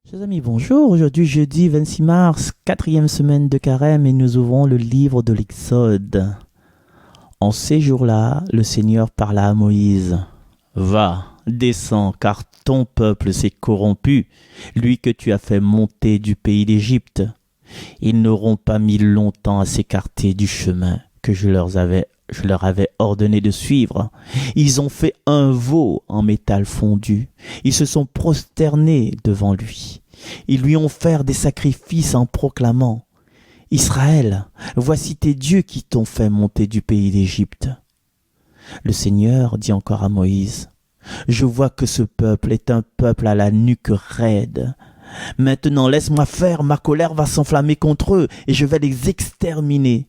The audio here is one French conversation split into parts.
Chers amis, bonjour. Aujourd'hui, jeudi 26 mars, quatrième semaine de Carême et nous ouvrons le livre de l'Exode. En ces jours-là, le Seigneur parla à Moïse. Va, descends, car ton peuple s'est corrompu, lui que tu as fait monter du pays d'Égypte. Ils n'auront pas mis longtemps à s'écarter du chemin que je leur avais ordonné de suivre. Ils ont fait un veau en métal fondu. Ils se sont prosternés devant lui. Ils lui ont fait des sacrifices en proclamant « Israël, voici tes dieux qui t'ont fait monter du pays d'Égypte. » Le Seigneur dit encore à Moïse « Je vois que ce peuple est un peuple à la nuque raide. Maintenant laisse-moi faire, ma colère va s'enflammer contre eux et je vais les exterminer.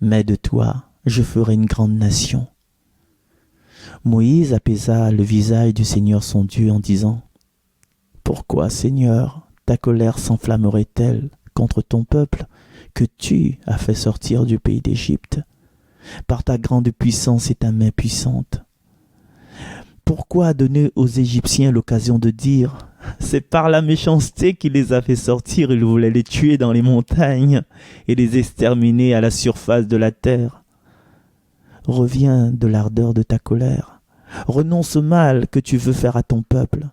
Mais de toi, je ferai une grande nation. » Moïse apaisa le visage du Seigneur son Dieu en disant « Pourquoi, Seigneur, ta colère s'enflammerait-elle contre ton peuple que tu as fait sortir du pays d'Égypte par ta grande puissance et ta main puissante? Pourquoi donner aux Égyptiens l'occasion de dire « C'est par la méchanceté qu'il les a fait sortir, il voulait les tuer dans les montagnes et les exterminer à la surface de la terre. » Reviens de l'ardeur de ta colère. Renonce au mal que tu veux faire à ton peuple.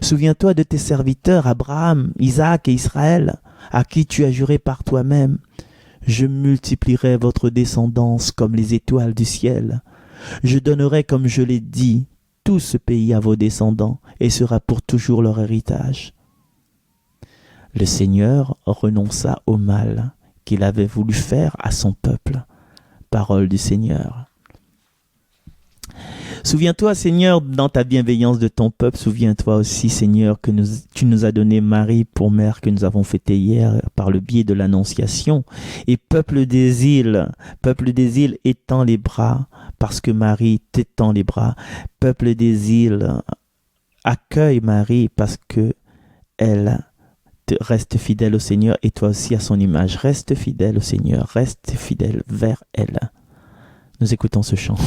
Souviens-toi de tes serviteurs Abraham, Isaac et Israël, à qui tu as juré par toi-même. Je multiplierai votre descendance comme les étoiles du ciel. Je donnerai, comme je l'ai dit, tout ce pays à vos descendants et sera pour toujours leur héritage. Le Seigneur renonça au mal qu'il avait voulu faire à son peuple. Parole du Seigneur. Souviens-toi, Seigneur, dans ta bienveillance de ton peuple, souviens-toi aussi, Seigneur, que tu nous as donné Marie pour mère que nous avons fêtée hier par le biais de l'Annonciation. Et peuple des îles, étends les bras, parce que Marie t'étend les bras. Peuple des îles, accueille Marie parce que elle reste fidèle au Seigneur et toi aussi à son image. Reste fidèle au Seigneur, reste fidèle vers elle. Nous écoutons ce chant.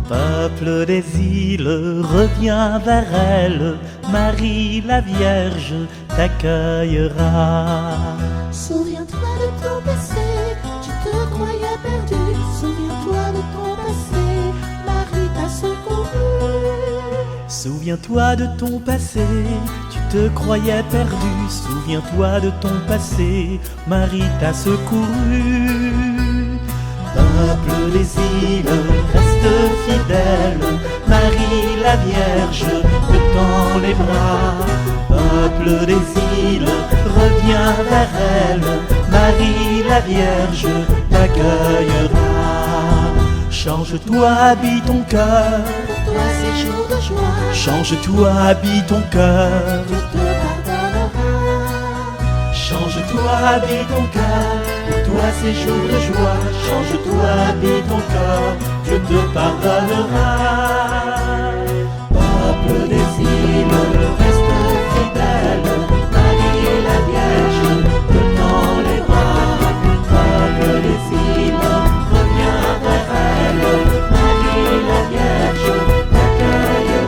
Peuple des îles, reviens vers elle, Marie la Vierge t'accueillera. Souviens-toi de ton passé, tu te croyais perdu. Souviens-toi de ton passé, Marie t'a secouru. Souviens-toi de ton passé, tu te croyais perdu. Souviens-toi de ton passé, Marie t'a secouru. Peuple des îles, reste fidèle, Marie la Vierge te tend les bras. Peuple des îles, reviens vers elle, Marie la Vierge t'accueillera. Change-toi, habille ton cœur, Pour toi ces jours de joie, change-toi, habille ton cœur. Dieu te pardonnera. Change-toi, habille ton cœur, pour toi ces jours de joie. Change-toi, habille ton cœur, Dieu te pardonnera. Peuple des îles, reste fidèle, Marie la Vierge te tend les bras. Peuple des îles, reviens vers elle, Marie la Vierge t'accueillera.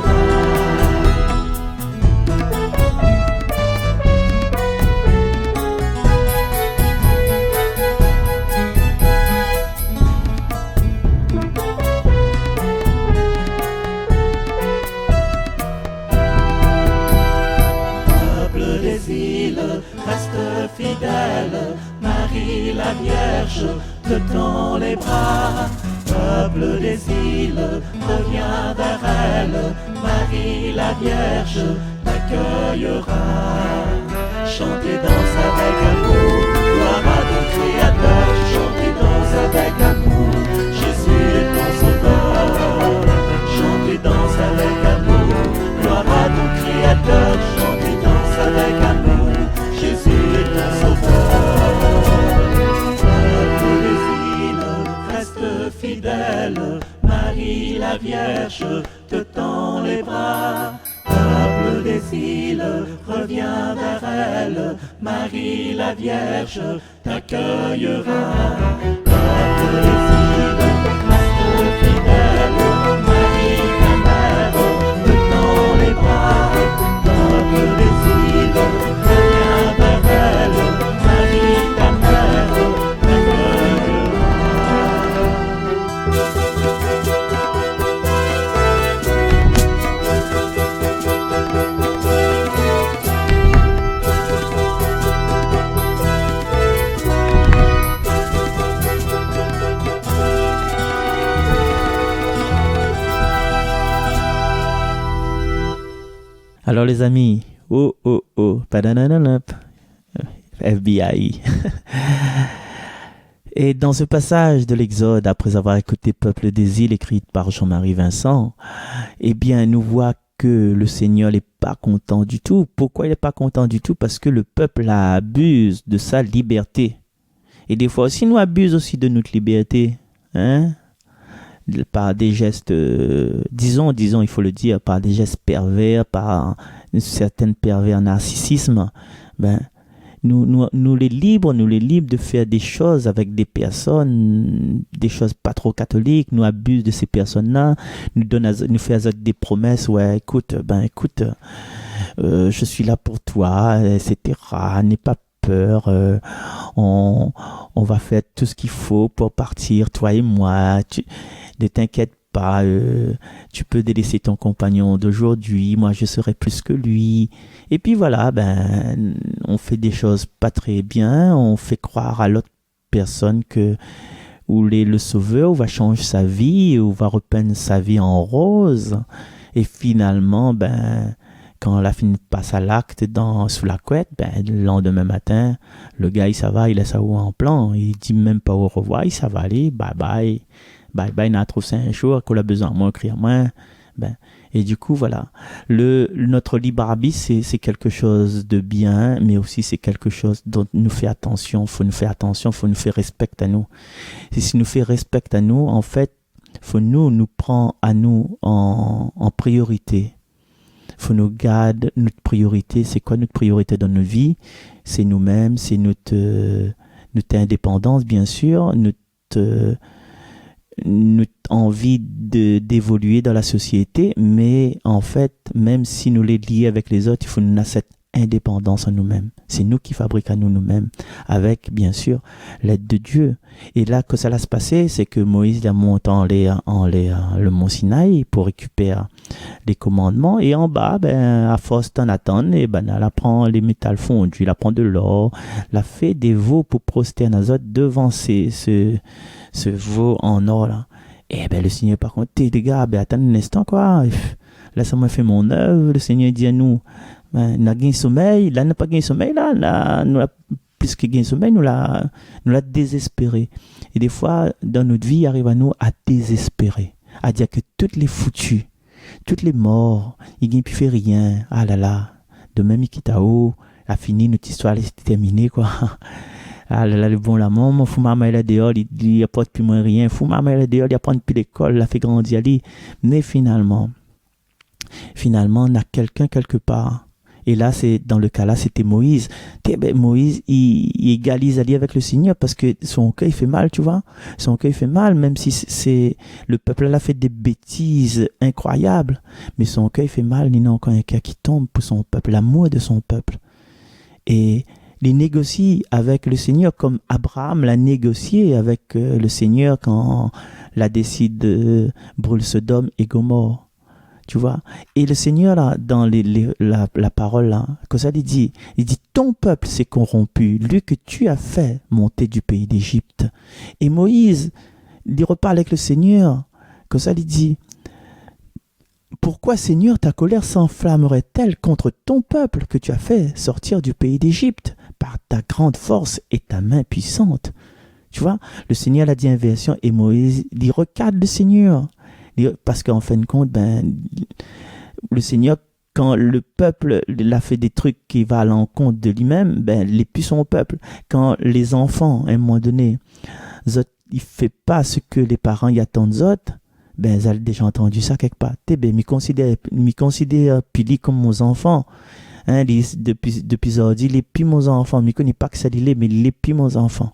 Reste fidèle, Marie la Vierge te tend les bras. Peuple des îles, reviens vers elle, Marie la Vierge t'accueillera. Chantez, danse avec amour, gloire à ton Créateur. Chantez, danse avec amour, Jésus est ton sauveur. Chantez, danse avec amour, gloire à ton Créateur. Chantez, danse avec amour, Jésus est ton sauveur. Peuple des îles, reste fidèle, Marie la Vierge te tend les bras. Peuple des îles, reviens vers elle. Marie la Vierge t'accueillera. Peuple d'exil, reste fidèle. Marie ta mère te tend les bras. Peuple d'exil, reviens vers elle. Marie ta mère t'accueillera. Alors les amis, padanananap, FBI. Et dans ce passage de l'Exode, après avoir écouté Peuple des îles, écrite par Jean-Marie Vincent, eh bien, nous voit que le Seigneur n'est pas content du tout. Pourquoi il n'est pas content du tout? Parce que le peuple abuse de sa liberté. Et des fois aussi, nous abusons aussi de notre liberté, hein? Par des gestes, disons, il faut le dire, par des gestes pervers, par une certaine pervers narcissisme, ben, nous les libres de faire des choses avec des personnes, des choses pas trop catholiques, nous abusons de ces personnes-là, nous faisons des promesses, ouais, écoute, je suis là pour toi, etc., n'aie pas peur, on va faire tout ce qu'il faut pour partir, toi et moi, ne t'inquiète pas, tu peux délaisser ton compagnon d'aujourd'hui, moi je serai plus que lui. Et puis voilà, ben, on fait des choses pas très bien, on fait croire à l'autre personne que ou le sauveur va changer sa vie, ou va repeindre sa vie en rose. Et finalement, ben, quand la fille passe à l'acte sous la couette, ben, le lendemain matin, le gars il s'en va, il laisse ça en plan, il dit même pas au revoir, il s'en va aller, bye bye. Bye bye, n'a trouvé ça un jour, qu'on a besoin de moi, écrire moi. Ben, et du coup, voilà. Notre libre arbitre, c'est quelque chose de bien, mais aussi c'est quelque chose dont nous fait attention. Faut nous faire attention, faut nous faire respect à nous. Et si nous fait respect à nous, en fait, faut nous prendre à nous en priorité. Faut nous garder notre priorité. C'est quoi notre priorité dans notre vie? C'est nous-mêmes, c'est notre indépendance, bien sûr, notre envie d'évoluer dans la société, mais en fait, même si nous les lions avec les autres, il faut nous avoir cette indépendance en nous-mêmes. C'est nous qui fabriquons nous-mêmes, avec, bien sûr, l'aide de Dieu. Et là, que ça va se passer, c'est que Moïse a monté le mont Sinaï pour récupérer les commandements, et en bas, ben, à force d'en attendre, et ben, elle apprend les métals fondus, elle apprend de l'or, elle a fait des veaux pour prosterner aux autres devant ce veau en or là. Et ben le Seigneur par contre, les gars, ben attends un instant quoi. Là ça m'a fait mon œuvre. Le Seigneur dit à nous, ben n'a gagné sommeil, là n'a pas gagné sommeil là, nous plus que gagné sommeil, nous l'a désespéré. Et des fois dans notre vie, il arrive à nous à désespérer, à dire que toutes les foutus, toutes les morts, il gagne plus fait rien. Ah là là, de même il quitte à haut, a fini notre histoire, elle s'est terminée quoi. Ah là là, le bon la maman, fou maman elle est dehors, il apporte plus moins rien, fou maman elle est dehors, il apprend plus l'école, il a fait grandir ali. Mais finalement, on a quelqu'un quelque part. Et là, dans le cas là, c'était Moïse. Moïse, il égalise ali avec le Seigneur parce que son cœur il fait mal, tu vois. Son cœur il fait mal, même si le peuple là a fait des bêtises incroyables, mais son cœur il fait mal. Il y a encore un cœur qui tombe pour son peuple, l'amour de son peuple. Et il négocie avec le Seigneur comme Abraham l'a négocié avec le Seigneur quand il a décidé de brûler Sodome et Gomorrhe. Tu vois? Et le Seigneur, là, dans la parole, là, comme ça, il dit, ton peuple s'est corrompu, lui que tu as fait monter du pays d'Égypte. Et Moïse, il reparle avec le Seigneur, comme ça, il dit, pourquoi, Seigneur, ta colère s'enflammerait-elle contre ton peuple que tu as fait sortir du pays d'Égypte par ta grande force et ta main puissante? Tu vois, le Seigneur l'a dit en version, et Moïse, il recadre le Seigneur. Parce qu'en fin de compte, ben, le Seigneur, quand le peuple il a fait des trucs qui vont à l'encontre de lui-même, ben, il n'est plus son peuple. Quand les enfants, à un moment donné, ils ne font pas ce que les parents y attendent d'autres, ben, ils ont déjà entendu ça quelque part. Ben, m'y considère Pili comme mon enfant. Hein, depuis aujourd'hui, les piment aux enfants. Je ne connais pas que ça dit mais les piment aux enfants.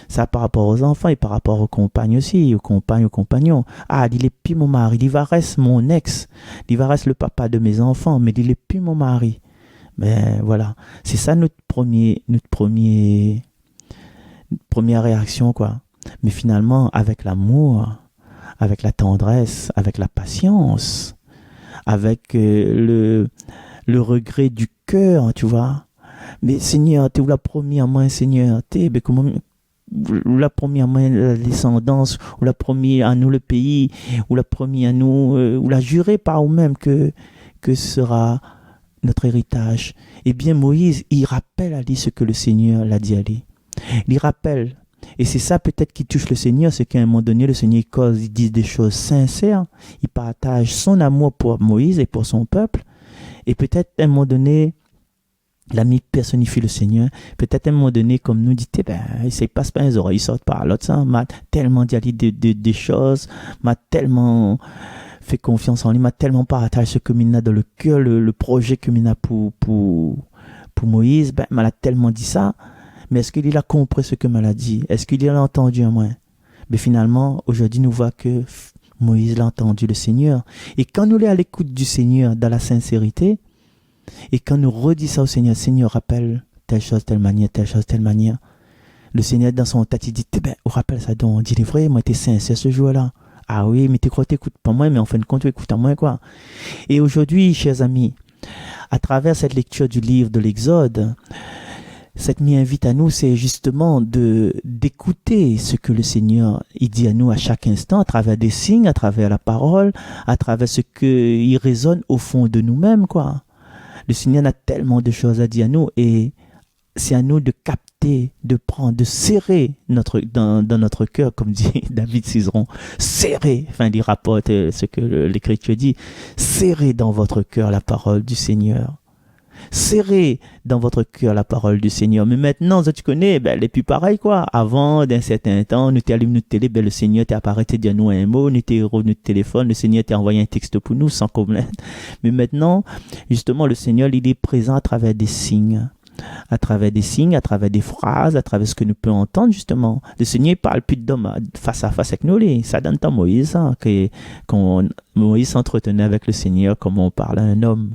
Ça par rapport aux enfants et par rapport aux compagnes aussi, aux compagnes, aux compagnons. Ah, dit les piment mon mari, il va rester mon ex, il va rester le papa de mes enfants, mais il est plus mon mari. Mais voilà, c'est ça notre première réaction, quoi. Mais finalement, avec l'amour, avec la tendresse, avec la patience, avec le regret du cœur, tu vois. Mais Seigneur, tu es la première main, Seigneur. Tu es comment la première main la descendance, ou la première à nous le pays, ou la première à nous, ou la juré par nous-mêmes que sera notre héritage. Eh bien, Moïse, il rappelle à lui ce que le Seigneur l'a dit à lui. Il rappelle. Et c'est ça peut-être qui touche le Seigneur, c'est qu'à un moment donné, le Seigneur il dit des choses sincères, il partage son amour pour Moïse et pour son peuple, et peut-être à un moment donné, l'ami personnifie le Seigneur, peut-être à un moment donné, comme nous dit, il ne passe pas les oreilles, il sort par l'autre, ça m'a tellement dit des choses, m'a tellement fait confiance en lui, m'a tellement partagé ce que il a dans le cœur, le projet que il a pour Moïse, m'a tellement dit ça. Mais est-ce qu'il a compris ce que m'a dit? Est-ce qu'il a entendu à moi? Mais finalement, aujourd'hui, nous voit que Moïse l'a entendu, le Seigneur. Et quand nous sommes à l'écoute du Seigneur dans la sincérité, et quand nous redit ça au Seigneur, Seigneur, rappelle telle chose, telle manière, le Seigneur, dans son tête, il dit, rappelle ça donc. On dit, vrai, moi, t'es sincère ce jour-là. Ah oui, mais tu crois que t'écoutes pas moi, mais en fin de compte, tu écoutes à moi, quoi. Et aujourd'hui, chers amis, à travers cette lecture du livre de l'Exode, cette m'invite à nous, c'est justement d'écouter ce que le Seigneur il dit à nous à chaque instant, à travers des signes, à travers la parole, à travers ce qu'il résonne au fond de nous-mêmes, quoi. Le Seigneur a tellement de choses à dire à nous et c'est à nous de capter, de prendre, de serrer dans notre cœur, comme dit David Cizeron, serrer, enfin il rapporte ce que l'Écriture dit, serrer dans votre cœur la parole du Seigneur. Serrez dans votre cœur la parole du Seigneur. Mais maintenant, tu connais, les plus pareil, quoi. Avant, d'un certain temps, nous t'allumes notre télé, le Seigneur t'apparaît, te dit nous un mot, nous t'es notre téléphone, le Seigneur t'a envoyé un texte pour nous, sans problème. Mais maintenant, justement, le Seigneur, il est présent à travers des signes. À travers des phrases, à travers ce que nous pouvons entendre, justement. Le Seigneur, il parle plus d'homme face à face avec nous, ça donne tant Moïse, quand Moïse s'entretenait avec le Seigneur, comme on parle à un homme.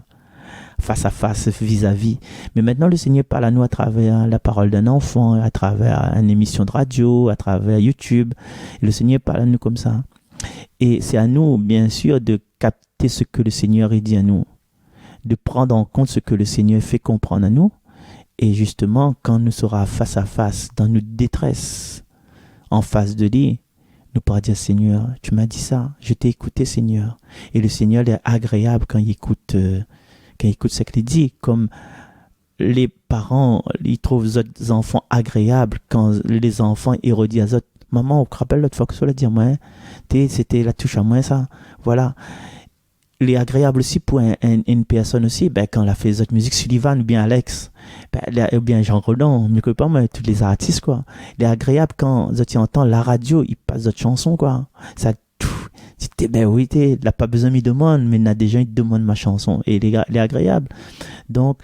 Face à face, vis-à-vis. Mais maintenant, le Seigneur parle à nous à travers la parole d'un enfant, à travers une émission de radio, à travers YouTube. Et le Seigneur parle à nous comme ça. Et c'est à nous, bien sûr, de capter ce que le Seigneur dit à nous, de prendre en compte ce que le Seigneur fait comprendre à nous. Et justement, quand nous serons face à face, dans notre détresse, en face de lui, nous pourrons dire, Seigneur, tu m'as dit ça, je t'ai écouté, Seigneur. Et le Seigneur est agréable quand il écoute ce qu'il dit, comme les parents, ils trouvent les autres enfants agréables quand les enfants redisent à eux, maman, on te rappelle l'autre fois que ça l'a dit, moi, c'était la touche à moi, ça, voilà. Il est agréable aussi pour une personne aussi, quand elle a fait les autres musiques, Sullivan ou bien Alex, ou bien Jean Roland, mieux que pas moi, tous les artistes, quoi. Il est agréable quand tu entends la radio, ils passent d'autres chansons, quoi. Ça oui, il n'a pas besoin, il demande, mais il a déjà, il demande ma chanson. Et il est agréable. Donc,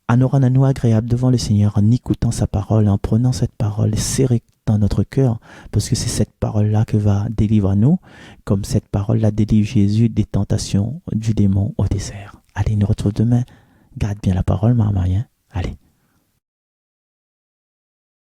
on aura nous agréable devant le Seigneur en écoutant sa parole, en prenant cette parole serrée dans notre cœur, parce que c'est cette parole-là que va délivrer nous, comme cette parole-là délivre Jésus des tentations du démon au désert. Allez, nous retrouvons demain. Garde bien la parole, maman.